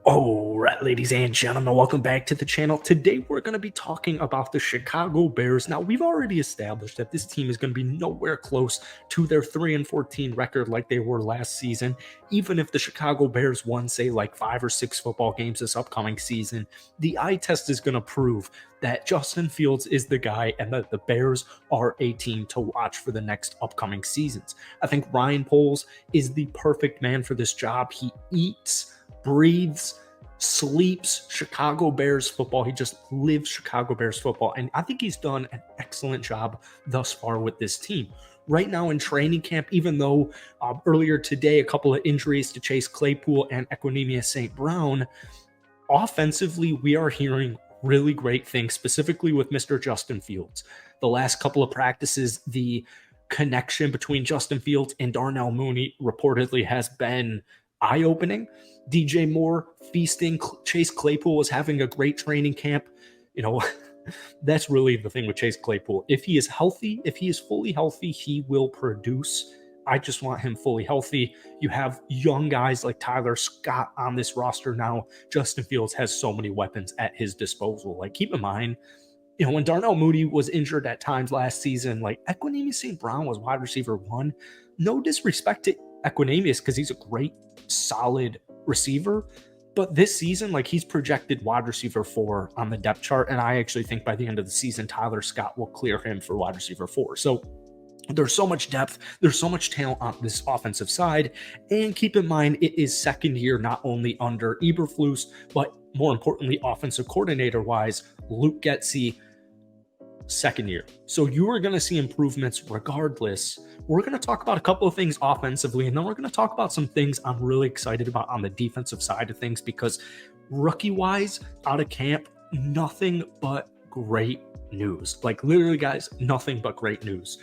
All right, ladies and gentlemen, welcome back to the channel. Today, we're going to be talking about the Chicago Bears. Now, we've already established that this team is going to be nowhere close to their 3-14 record like they were last season. Even if the Chicago Bears won, say, like 5 or 6 football games this upcoming season, the eye test is going to prove that Justin Fields is the guy and that the Bears are a team to watch for the next upcoming seasons. I think Ryan Poles is the perfect man for this job. He eats, breathes, sleeps Chicago Bears football. He just lives Chicago Bears football. And I think he's done an excellent job thus far with this team. Right now in training camp, even though earlier today, a couple of injuries to Chase Claypool and Equanimeous St. Brown, offensively, we are hearing really great things, specifically with Mr. Justin Fields. The last couple of practices, the connection between Justin Fields and Darnell Mooney reportedly has been eye-opening. DJ Moore feasting. Chase Claypool was having a great training camp. You know, that's really the thing with Chase Claypool. If he is healthy, if he is fully healthy, he will produce. I just want him fully healthy. You have young guys like Tyler Scott on this roster now. Justin Fields has so many weapons at his disposal. Like, keep in mind, you know, when Darnell Mooney was injured at times last season, like Equanimeous St. Brown was wide receiver 1. No disrespect to Equanimeous because he's a great, solid receiver. But this season, like, he's projected wide receiver 4 on the depth chart. And I actually think by the end of the season, Tyler Scott will clear him for wide receiver 4. So there's so much depth. There's so much talent on this offensive side. And keep in mind, it is second year, not only under Eberflus, but more importantly, offensive coordinator-wise, Luke Getsy, second year. So you are going to see improvements regardless. We're going to talk about a couple of things offensively, and then we're going to talk about some things I'm really excited about on the defensive side of things, because rookie-wise, out of camp, nothing but great news. Like, literally, guys, nothing but great news.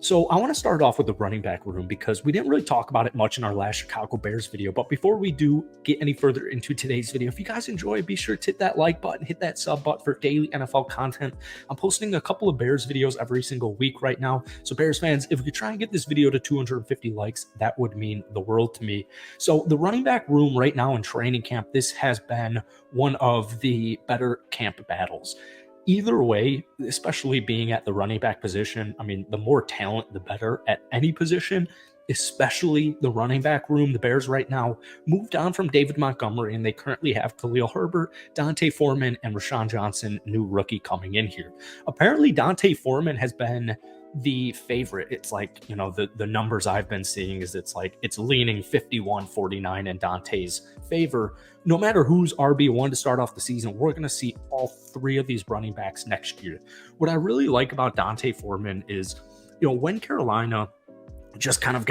So I want to start off with the running back room because we didn't really talk about it much in our last Chicago Bears video. But before we do get any further into today's video, if you guys enjoy, be sure to hit that like button, hit that sub button for daily NFL content. I'm posting a couple of Bears videos every single week right now. So Bears fans, if we could try and get this video to 250 likes, that would mean the world to me. So the running back room right now in training camp, this has been one of the better camp battles. Either way, especially being at the running back position, I mean, the more talent, the better at any position, especially the running back room. The Bears right now moved on from David Montgomery, and they currently have Khalil Herbert, D'Onta Foreman, and Rashawn Johnson, new rookie, coming in here. Apparently, D'Onta Foreman has been the favorite. It's like, you know, the numbers I've been seeing is it's like it's leaning 51-49 in Dante's favor. No matter who's RB1 to start off the season, we're going to see all 3 of these running backs next year. What I really like about D'Onta Foreman is, you know, when Carolina just kind of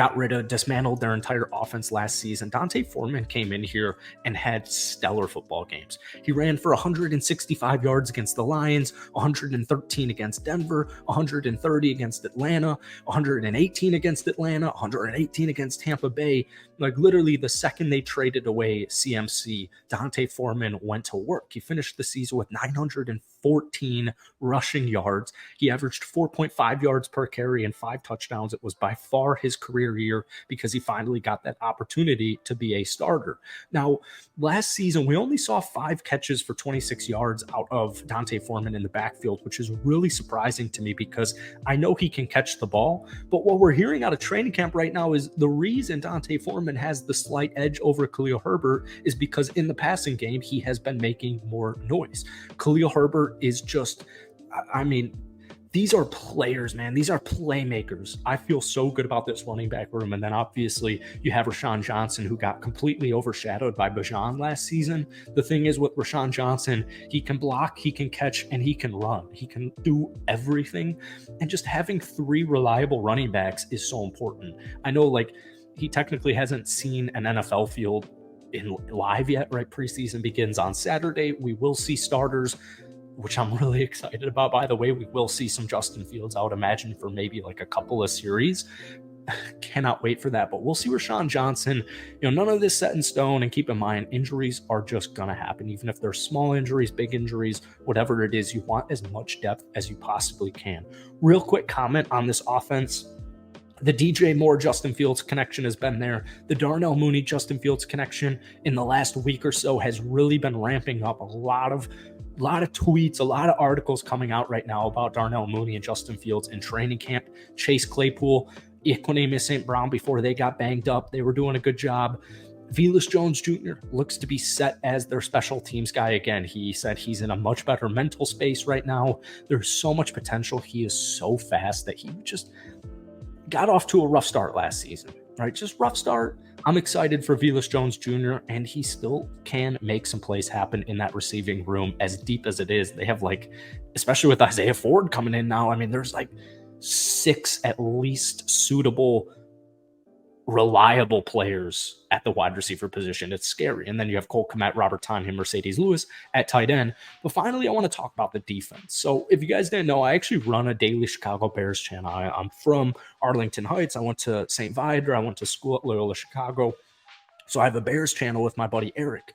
dismantled their entire offense last season, D'Onta Foreman came in here and had stellar football games. He ran for 165 yards against the Lions, 113 against Denver, 130 against Atlanta, 118 against Atlanta, 118 against Tampa Bay. Like, literally, the second they traded away CMC, D'Onta Foreman went to work. He finished the season with 914 rushing yards. He averaged 4.5 yards per carry and 5 touchdowns. It was by far his career year because he finally got that opportunity to be a starter. Now, last season, we only saw 5 catches for 26 yards out of D'Onta Foreman in the backfield, which is really surprising to me because I know he can catch the ball. But what we're hearing out of training camp right now is the reason D'Onta Foreman has the slight edge over Khalil Herbert is because in the passing game, he has been making more noise. Khalil Herbert is just, I mean, these are players, man. These are playmakers. I feel so good about this running back room. And then obviously you have Rashawn Johnson, who got completely overshadowed by Bijan last season. The thing is with Rashawn Johnson, he can block, he can catch, and he can run. He can do everything. And just having 3 reliable running backs is so important. I know, like, he technically hasn't seen an NFL field in live yet, right? Preseason begins on Saturday. We will see starters, which I'm really excited about. By the way, we will see some Justin Fields, I would imagine, for maybe like a couple of series. Cannot wait for that. But we'll see Rashawn Johnson. You know, none of this set in stone. And keep in mind, injuries are just going to happen. Even if they're small injuries, big injuries, whatever it is, you want as much depth as you possibly can. Real quick comment on this offense. The DJ Moore Justin Fields connection has been there. The Darnell Mooney Justin Fields connection in the last week or so has really been ramping up. A lot of tweets, a lot of articles coming out right now about Darnell Mooney and Justin Fields in training camp. Chase Claypool, Equanimeous St. Brown, before they got banged up, they were doing a good job. Velus Jones Jr. looks to be set as their special teams guy again. He said he's in a much better mental space right now. There's so much potential. He is so fast that he just got off to a rough start last season, right? Just rough start. I'm excited for Velus Jones Jr., and he still can make some plays happen in that receiving room as deep as it is. They have, like, especially with Isaiah Ford coming in now, I mean, there's like 6 at least suitable, reliable players at the wide receiver position. It's scary. And then you have Cole Kmet, Robert Tonyan, Mercedes Lewis at tight end. But finally, I want to talk about the defense. So if you guys didn't know, I actually run a daily Chicago Bears channel. I'm from Arlington Heights. I went to St. Viator. I went to school at Loyola Chicago. So I have a Bears channel with my buddy Eric.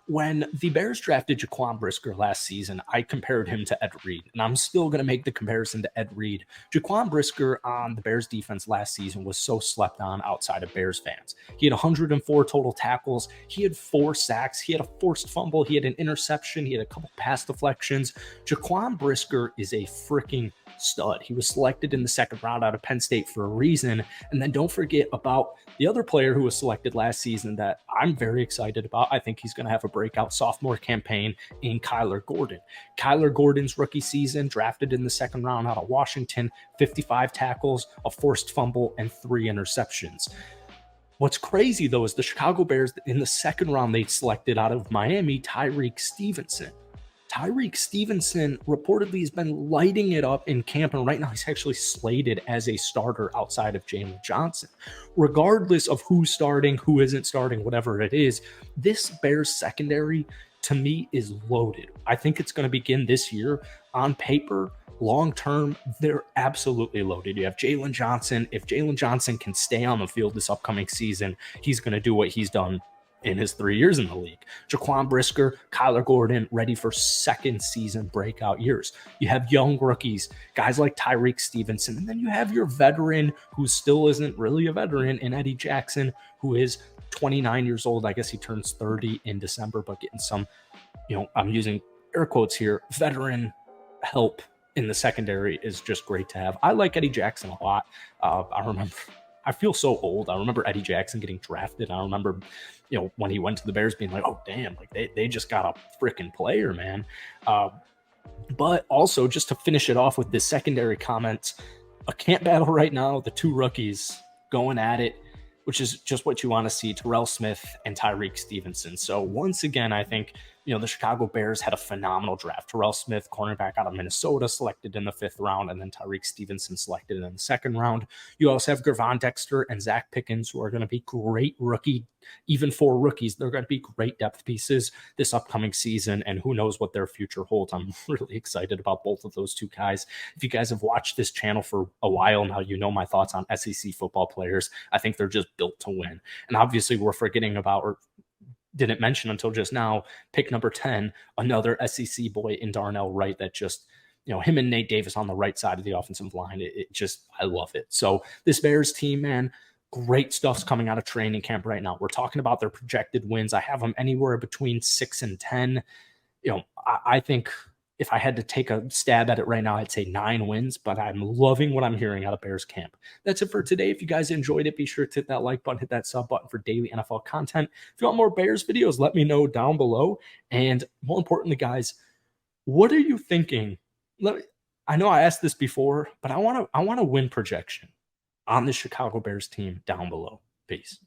When the Bears drafted Jaquan Brisker last season, I compared him to Ed Reed, and I'm still going to make the comparison to Ed Reed. Jaquan Brisker on the Bears defense last season was so slept on outside of Bears fans. He had 104 total tackles. He had 4 sacks. He had a forced fumble. He had an interception. He had a couple pass deflections. Jaquan Brisker is a freaking stud. He was selected in the second round out of Penn State for a reason. And then don't forget about the other player who was selected last season that I'm very excited about. I think he's going to have a breakout sophomore campaign in Kyler Gordon. Kyler Gordon's rookie season, drafted in the second round out of Washington, 55 tackles, a forced fumble, and 3 interceptions. What's crazy, though, is the Chicago Bears, in the second round, they selected out of Miami, Tyrique Stevenson. Tyrique Stevenson reportedly has been lighting it up in camp, and right now he's actually slated as a starter outside of Jaylon Johnson. Regardless of who's starting, who isn't starting, whatever it is, this Bears secondary, to me, is loaded. I think it's going to begin this year. On paper, long term, they're absolutely loaded. You have Jaylon Johnson. If Jaylon Johnson can stay on the field this upcoming season, he's going to do what he's done in his 3 years in the league. Jaquan Brisker, Kyler Gordon, ready for second season breakout years. You have young rookies, guys like Tyrique Stevenson, and then you have your veteran who still isn't really a veteran in Eddie Jackson, who is 29 years old. I guess he turns 30 in December, but getting some, I'm using air quotes here, veteran help in the secondary is just great to have. I like Eddie Jackson a lot. I feel so old. I remember Eddie Jackson getting drafted. I remember, when he went to the Bears being like, oh, damn, like they just got a freaking player, man. But also, just to finish it off with this secondary comment, a camp battle right now, the 2 rookies going at it, which is just what you want to see, Terrell Smith and Tyrique Stevenson. So once again, I think, the Chicago Bears had a phenomenal draft. Terrell Smith, cornerback out of Minnesota, selected in the 5th round, and then Tyrique Stevenson selected in the 2nd round. You also have Gervon Dexter and Zach Pickens, who are going to be great rookie, even for rookies. They're going to be great depth pieces this upcoming season, and who knows what their future holds. I'm really excited about both of those 2 guys. If you guys have watched this channel for a while now, you know my thoughts on SEC football players. I think they're just built to win. And obviously, we're forgetting about, or didn't mention until just now, pick number 10, another SEC boy in Darnell Wright that just, him and Nate Davis on the right side of the offensive line. It just, I love it. So this Bears team, man, great stuff's coming out of training camp right now. We're talking about their projected wins. I have them anywhere between 6 and 10. I think if I had to take a stab at it right now, I'd say 9 wins, but I'm loving what I'm hearing out of Bears camp. That's it for today. If you guys enjoyed it, be sure to hit that like button, hit that sub button for daily NFL content. If you want more Bears videos, let me know down below. And more importantly, guys, what are you thinking? I know I asked this before, but I want to win projection on the Chicago Bears team down below. Peace.